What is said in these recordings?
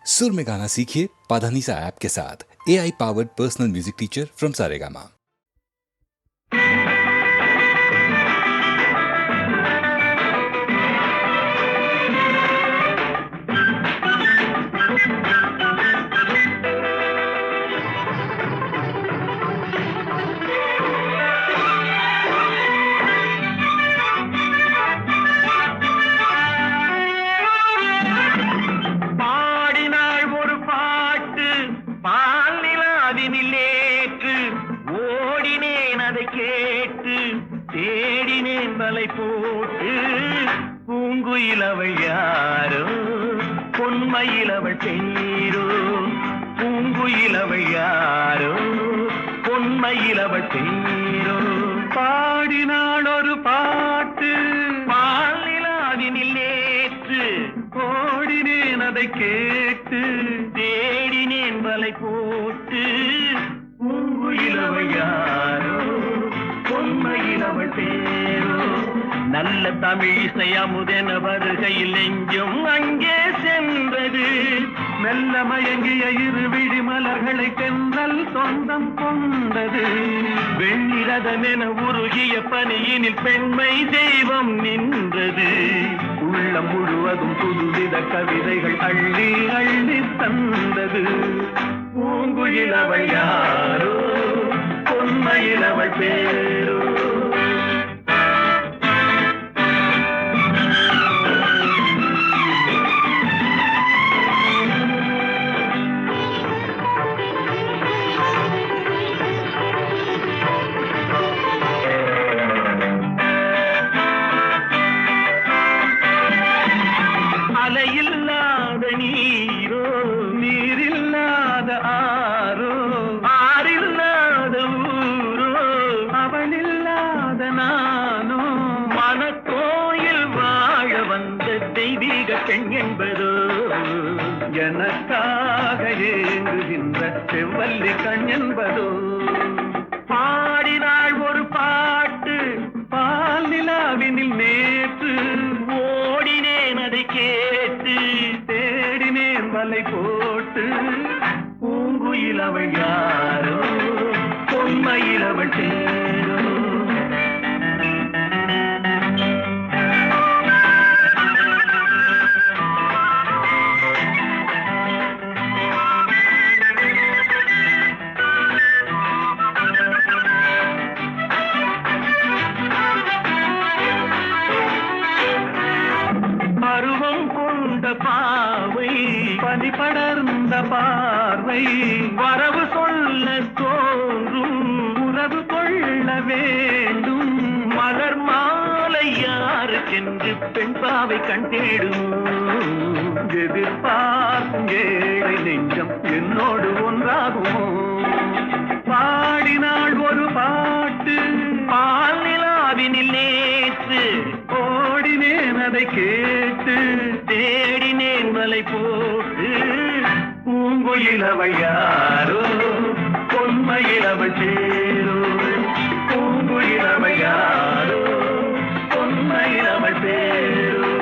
सुर में गाना सीखिए पाधानीसा ऐप के साथ। AI powered personal music teacher from Saregama. தேடினேன் வலை போட்டு பூங்குயிலவள் யாரோ பொன்மயிலவள் பேரோ பூங்குயிலவள் யாரோ பொன்மயிலவள் பேரோ பாடினாள் ஒரு பாட்டு பாலிலாவினில் நேற்று ஓடினேன் அதை கேட்டு தேடினேன் வலை போட்டு பூங்குயிலவள் யாரோ பொன்மயிலவள் பேரோ நல்ல தமிழிசை அமுதென வருகையில் நெஞ்சும் அங்கே சென்றது மெல்ல மயங்கிய இரு விழி மலர்களை தென்றல் சொந்தம் கொண்டது வெண்ணிரதமென உருகிய பனியினில் பெண்மை தெய்வம் நின்றது உள்ளம் முழுவதும் புதுவித கவிதைகள் அள்ளி அள்ளி தந்தது பூங்குயிலவள் யாரோ பொன்மயிலவள் பேரோ அலையில்லாத நீரோ நீரில்லாத ஆரோ ஆறில்லாத ஊரோ அவளில்லாத நானோ மனக்கோயில் வாழ வந்த தெய்வீக பெண் என்பதோ எனக்காக ஏங்குகின்ற செவ்வல்லி கண் என்பதோ பாடினாள் ஒரு பாட்டு பால் நிலாவினில் நேற்று ஓடினேன் அதை கேட்டு தேடினேன் வலை போட்டு பூங்குயிலவள் யாரோ பொன்மயிலவள் பேரோ பருவம் கொண்ட பாவை பனி படர்ந்த பார்வை வரவு சொல்ல தோன்றும் உறவு கொள்ள வேண்டும் மலர் மாலை யாருக்கென்று பெண் பாவை கண் தேடும் எதிர்பார்க்கும் ஏழை நெஞ்சம் என்னோடு ஒன்றாகுமோ பாடினாள் ஒரு பாட்டு பால் நிலாவினில் நேற்று ஓடினேன் அதை கேட்டு தேடினேன் வலை போட்டு பூங்குயிலவள் யாரோ பொன்மயிலவள் பேரோ பூங்குயிலவள் யாரோ பொன்மயிலவள் பேரோ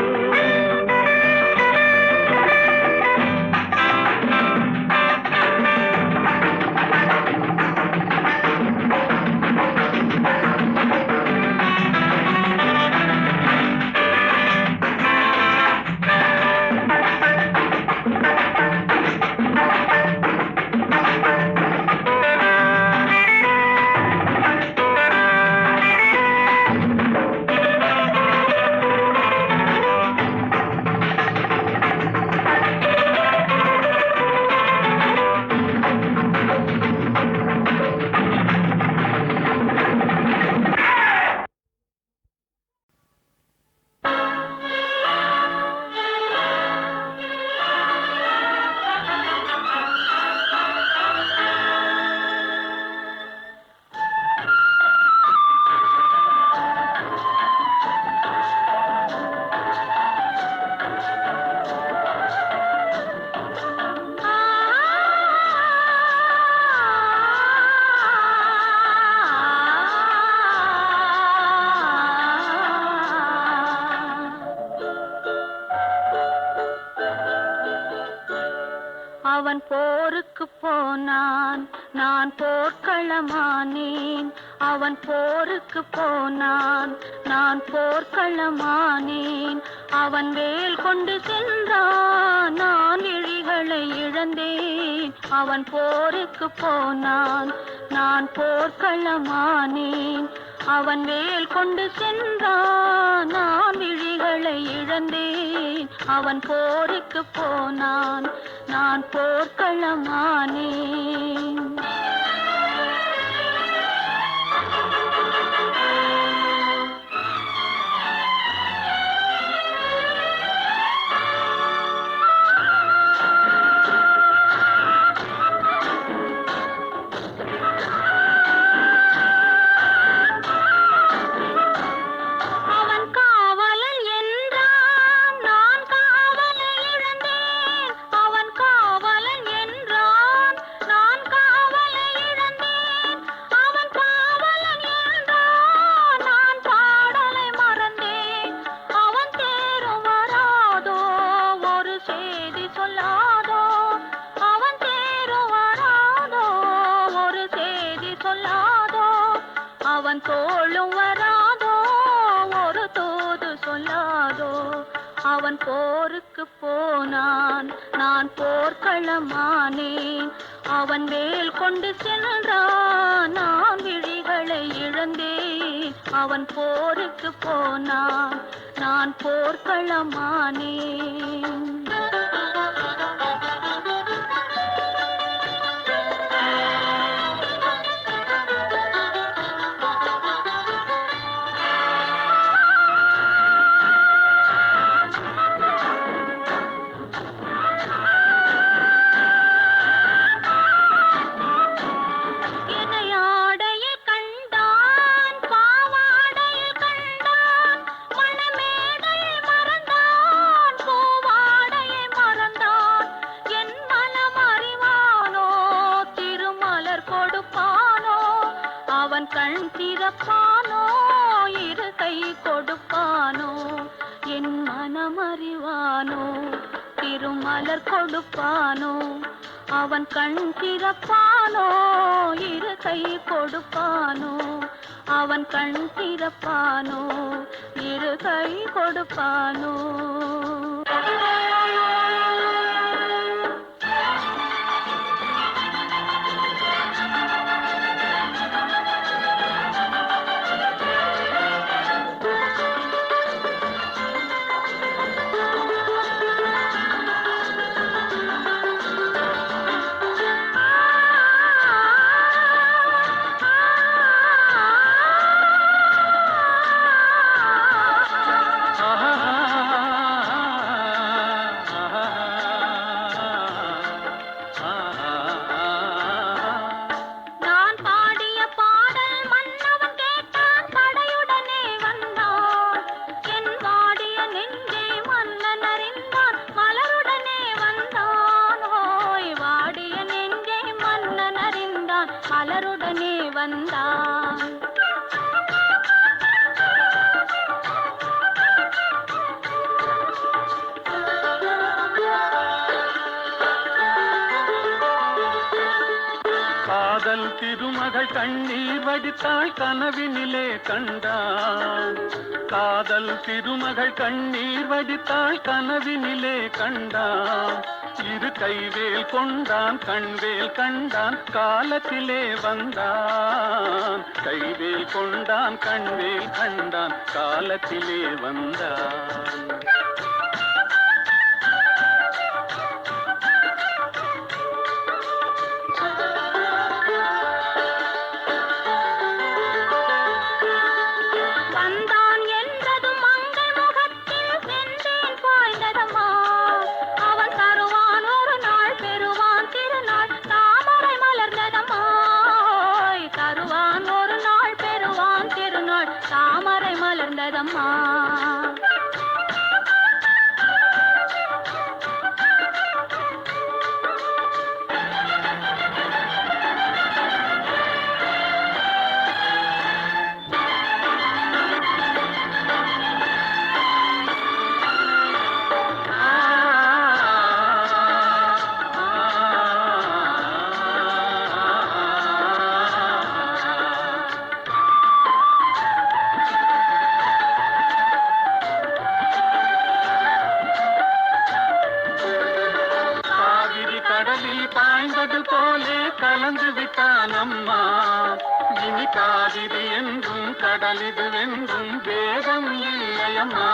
அவன் போருக்கு போனான், நான் போர்க்களமானேன். அவன் போருக்கு போனான், நான் போர்க்களமானேன். அவன் வேல் கொண்டு சென்றான், நான் விழிகளை இழந்தேன். அவன் போருக்கு போனான், நான் போர்க்களமானேன். அவன் வேல் கொண்டு சென்றான், நான் விழிகளை இழந்தேன். அவன் போருக்கு போனான், நான் போர்க்களமானேன். அவன் தோளும் வராதோ, ஒரு தூது சொல்லாதோ. அவன் போருக்கு போனான், நான் போர்க்களமானேன். அவன் வேல் கொண்டு சென்றான், நான் விழிகளை இழந்தேன். அவன் போருக்கு போனான், நான் போர்க்களமானேன். அவன் கண் திறப்பானோ, இரு கை கொடுப்பானோ, என் மனமறிவானோ, திருமலர் கொடுப்பானோ. அவன் கண் திறப்பானோ, இரு கை கொடுப்பானோ, அவன் கண் திறப்பானோ, இரு கை கொடுப்பானோ. மலருடனே வந்தான். காதல் திருமகள் கண்ணீர் வடித்தாள், கனவினிலே கண்டான். காதல் திருமகள் கண்ணீர் வடித்தாள், கனவினிலே கண்டான். இரு கைவேல் கொண்டான், கண்வேல் கண்டான், காலத்திலே வந்தான். கைவேல் கொண்டான், கண்வேல் கண்டான், காலத்திலே வந்தான். தாமரை மலர்ந்ததம்மா. பாய்ந்தது போலே கலந்து விட்டான் அம்மா. இனி காவிரி என்றும் கடலிது வென்றும் வேதம் இல்லையம்மா.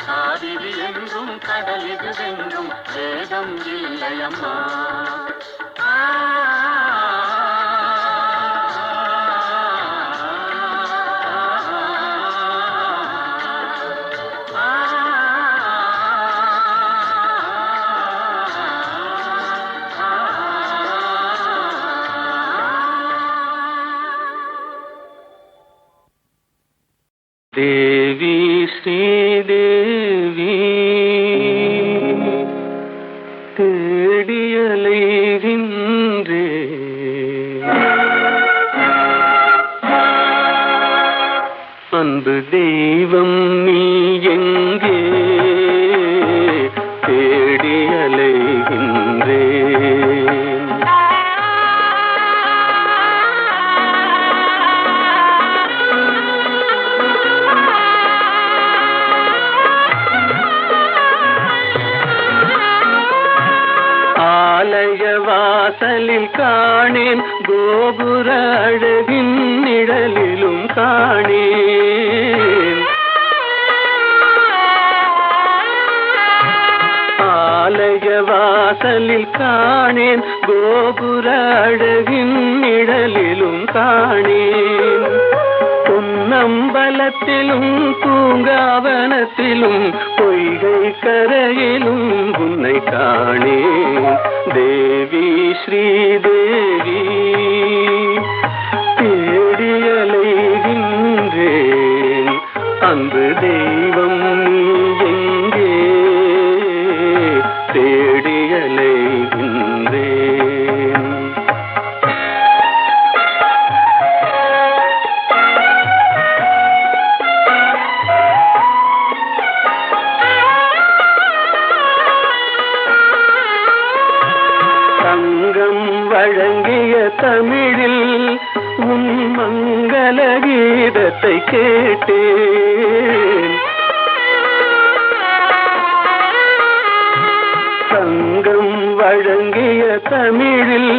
காவிரி என்றும் கடலிது வென்றும் வேதம் இல்லையம்மா. தேவி ஸ்ரீதேவி தேடியலைகின்றே, அன்பு தெய்வம் நீ எங்கே தேடியலைகின்றே. ஆலய வாசலில் காணேன், கோபுர அழகின் நிழலிலும் காணேன். ஆலய வாசலில் காணேன், கோபுர அழகின் நிழலிலும் காணேன். பொன்னம்பலத்திலும் பூங்காவனத்திலும் பொய்கை கரையிலும் உன்னை காணேன். தேவி ஸ்ரீதேவி தேடியலைகின்றேன், அன்பு தெய்வம் நீ எங்கே தேடியலைகின்றேன். தங்கம் வழங்கிய தமிழில் உன் மங்கள கீதத்தை கேட்டேன். தங்கம் வழங்கிய தமிழில்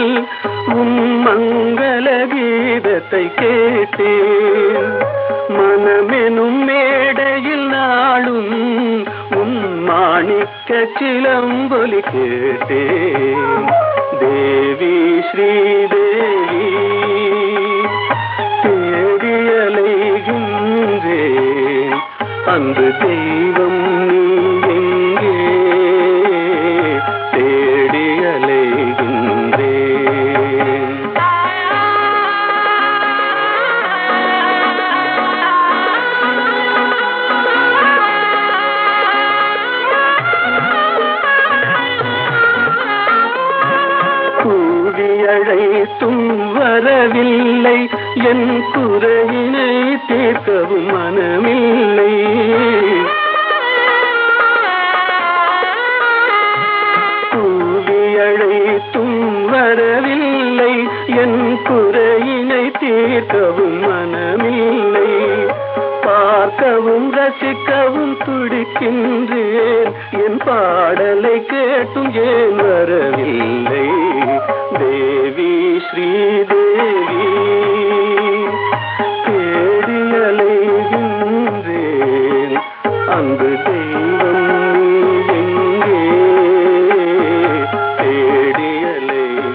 உன் மங்கள கீதத்தை கேட்டேன். மனமெனும் மேடையில் நாளும் உன் மாணிக்க சிலம்பொலி கேட்டேன். தேவி ஸ்ரீதேவி தேடியலைகின்றேன், அன்பு தெய்வம் நீ எங்கே தேடியலைகின்றேன். கூவியழைத்தும் வரவில்லை, என் குறையினை தீர்க்கவும் மனமில்லை. கூவியழைத்தும் வரவில்லை, என் குறையினை தீர்க்கவும் மனமில்லை. பார்க்கவும் ரசிக்கவும் துடிக்கின்றேன், என் பாடலை கேட்டும் ஏன் வரவில்லை. தேவி ஸ்ரீதேவி தேடியலைகின்றேன், அன்பு தெய்வம் நீ எங்கே தேடியலைகின்றேன்.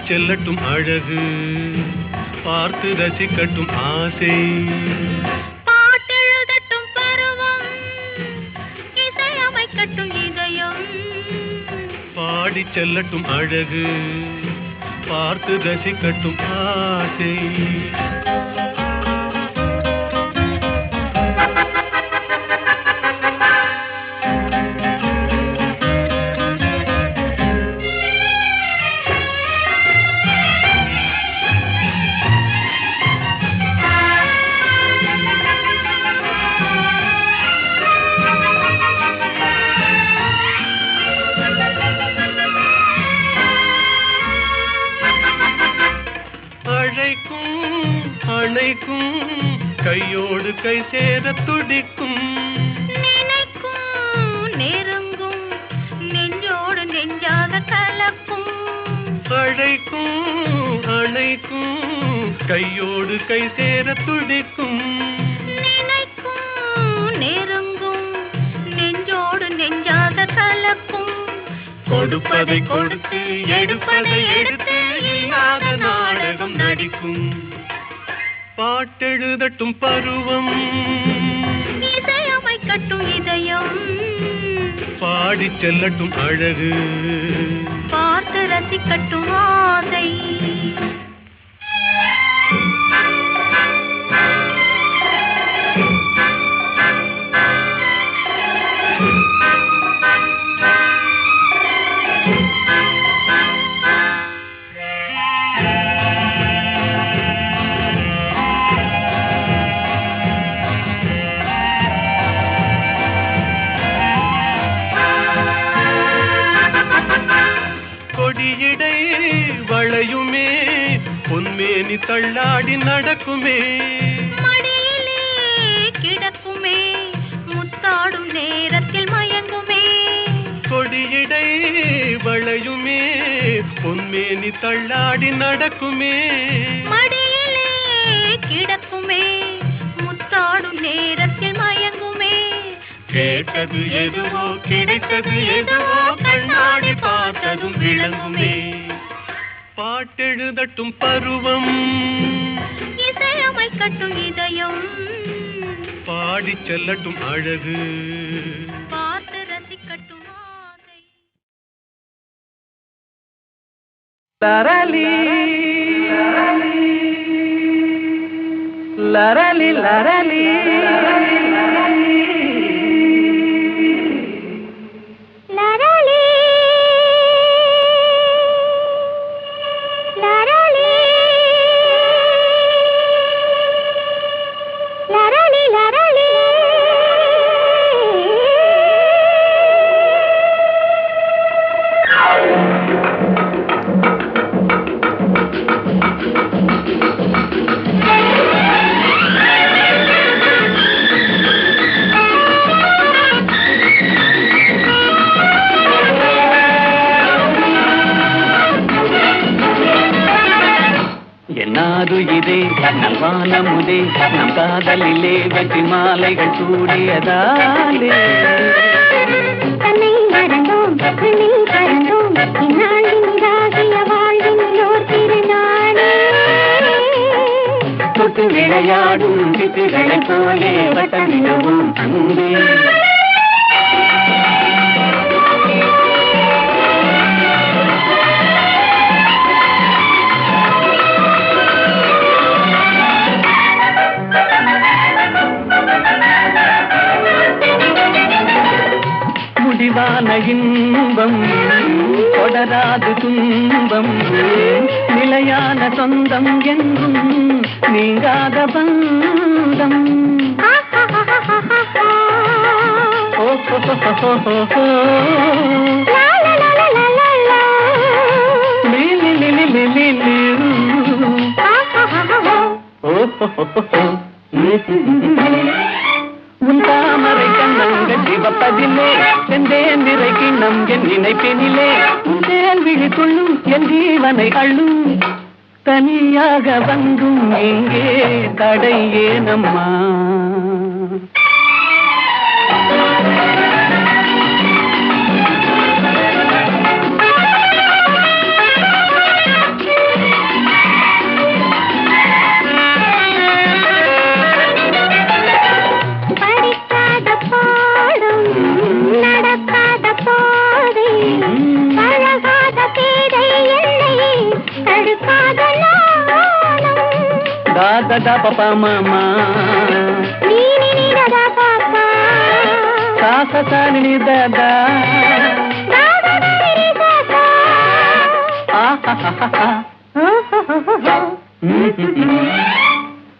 செல்லட்டும் அழகு, பார்த்து ரசிக்கட்டும் ஆசை. பாட்டெழுதட்டும் பருவம், இசையமைக்கட்டும் இதயம். பாடி செல்லட்டும் அழகு, பார்த்து ரசிக்கட்டும் ஆசை. கை சேர துடிக்கும் நினைக்கும் நெருங்கும் நெஞ்சோடு நெஞ்சாக கலக்கும் அழைக்கும் அணைக்கும் கையோடு கை சேர துடிக்கும் நினைக்கும் நெருங்கும் நெஞ்சோடு நெஞ்சாக கலக்கும் கொடுப்பதை கொடுத்து எடுப்பதை எடுத்து இல்லாத நாடகம் நடிக்கும் பாட்டெழுதட்டும் பருவம் இசையமைக்கட்டும் இதயம் பாடிச் செல்லட்டும் அழகு பார்த்து ரசிக்கட்டும் ஆசை கொடியிடை வளையுமே பொன்மேனி தள்ளாடி நடக்குமே மடியிலே கிடக்குமே முத்தாடும் நேரத்தில் மயங்குமே கொடியிடை வளையுமே பொன்மேனி தள்ளாடி நடக்குமே மடியிலே கிடக்குமே முத்தாடும் நேரத்தில் மயங்குமே கேட்டது எதுவோ கிடைத்தது எதுவோ கண்ணாடி பார்த்ததும் விளங்குமே பாட்டெழுதட்டும் பருவம் இசையமைக்கட்டும் இதயம் பாடிச் செல்லட்டும் அழகு பார்த்து ரசிக்கட்டும் ஆசை லரலி லரலி லரலி லரலி லரலி லரலி லரலி என்னாது இதே நல்வானமுதே நம் காதலிலே வெற்றி மாலைகள் சூடியதாலே தன்னை மறந்தோம் விண்ணில் பறந்தோம் இந்நாளினிதாகிய வாழ்வினிலோர் திருநாளே தொட்டு விளையாடும் சிட்டுகளைப் போலே வட்டமிடவும் அங்கே முடிவான இன்பம் தொடராது துன்பம் நிலையான சொந்தம் என்றும் நீங்காத பந்தம் உன் தாமரை கண்ணங்கள் சிவப்பதிலே செந்தேன் நிறை கிண்ணம் என் நினைப்பினிலே உன் தேன் விழித்துள்ளும் என் ஜீவனை அள்ளும் தனியாக வந்தும் இங்கே தடை ஏனம்மா da pa pa mama ni ni ni da pa pa sa sa sa ni da da da da da ni sa sa ah ha ha ha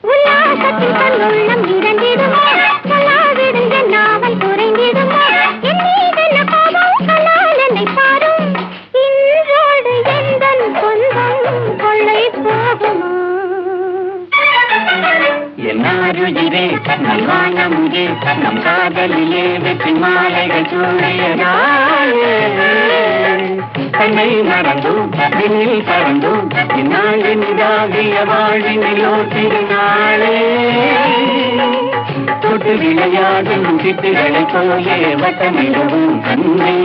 உல்லாசத்தில் தன்னுள்ளம் நிறைந்திடுமோ சொல்லாவிடுங்க நாவல் குறைந்திடுமோ என் மீதென்ன கோபம் சொன்னால் என்னை பாரும் இன்றோடு எந்தன் சொந்தம் கொள்ளை போகுமோ என்னாருயிரே வானமுதே நம் காதலிலே வெற்றி மாலைகள் சூடியதாலே தன்னை மறந்தோம் விண்ணில் பறந்தோம் இந்நாள் இனிதாகிய வாழ்வினிலோ திருநாளே தொட்டு விளையாடும் சிட்டுகளை போலே வட்டமிடவும் கண்ணே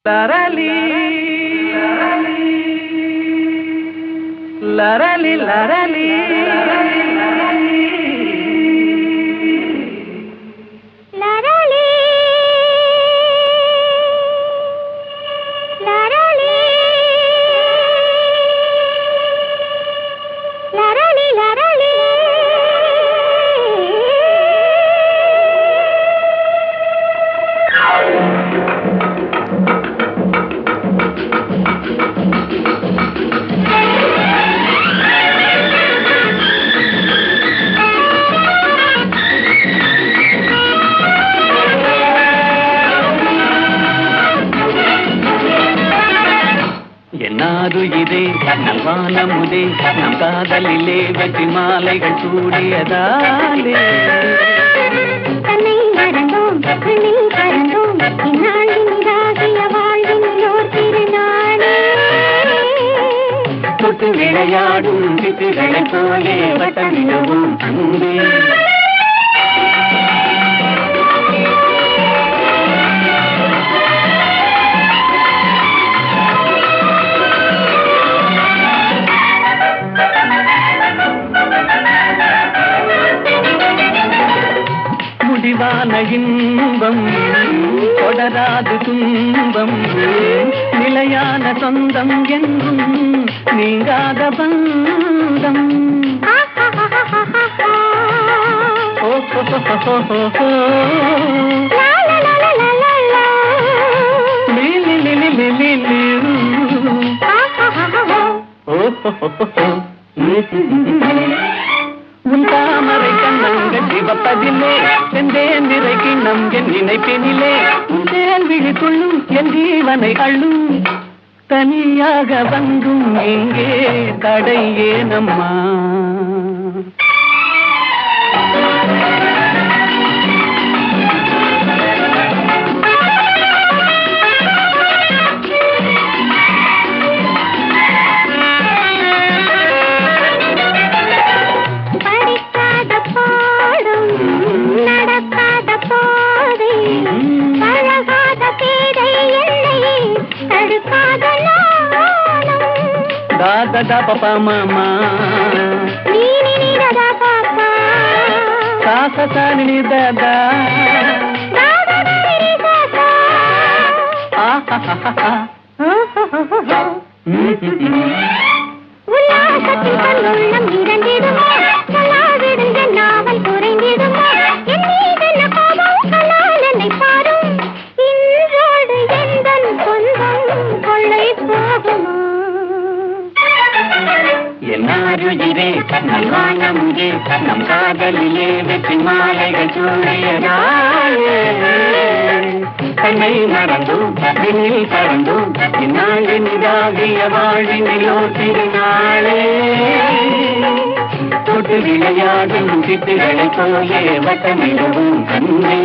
லரலி லரலி லரலி லரலி லரலி லரலி லரலி என்னாது இதே நல்வானமுதே நம் காதலிலே வெற்றி மாலைகள் சூடியதாலே தன்னை மறந்தோம் விண்ணில் பறந்தோம் இந்நாள் இனிதாகிய வாழ்வினிலோர் திருநாளே தொட்டு விளையாடும் சிட்டுகளை போலே வட்டமிடவும் அன்பே முடிவான இன்பம் தொடராது துன்பம் நிலையான சொந்தம் என்றும் நீங்காத பந்தம் உன் தாமரை கண்ணங்கள் சிவப்பதிலே செந்தேன் நிறை கிண்ணம் என் நினைப்பினிலே உன் தேன் விழித்துள்ளும் என் ஜீவனை அள்ளும் தனியாக வந்தும் எங்கே தடை ஏனம்மா da papa mama ni ni ni da papa sa sa sa ni da da da da ni da da ha ha ha ha உல்லாசத்தில் கண்ணுள்ளம் இரண்டிடுமோ சொல்லாவிடுங்க நாவல் குறைந்திடுமோ என் மீதென்ன கோபம் சொல்லால் என்னை பாரும் இன்றோடு எந்தன் சொந்தம் கொள்ளை போகுமோ என்னாருயிரே நல்வானமுதே நம் காதலிலே வெற்றி மாலைகள் சூடியதாலே தன்னை மறந்தோம் விண்ணில் பறந்தோம் இந்நாள் இனிதாகிய வாழ்வினிலோ திருநாளே தொட்டு விளையாடும் சிட்டுகளை போலே வட்டமிடவும் கண்ணே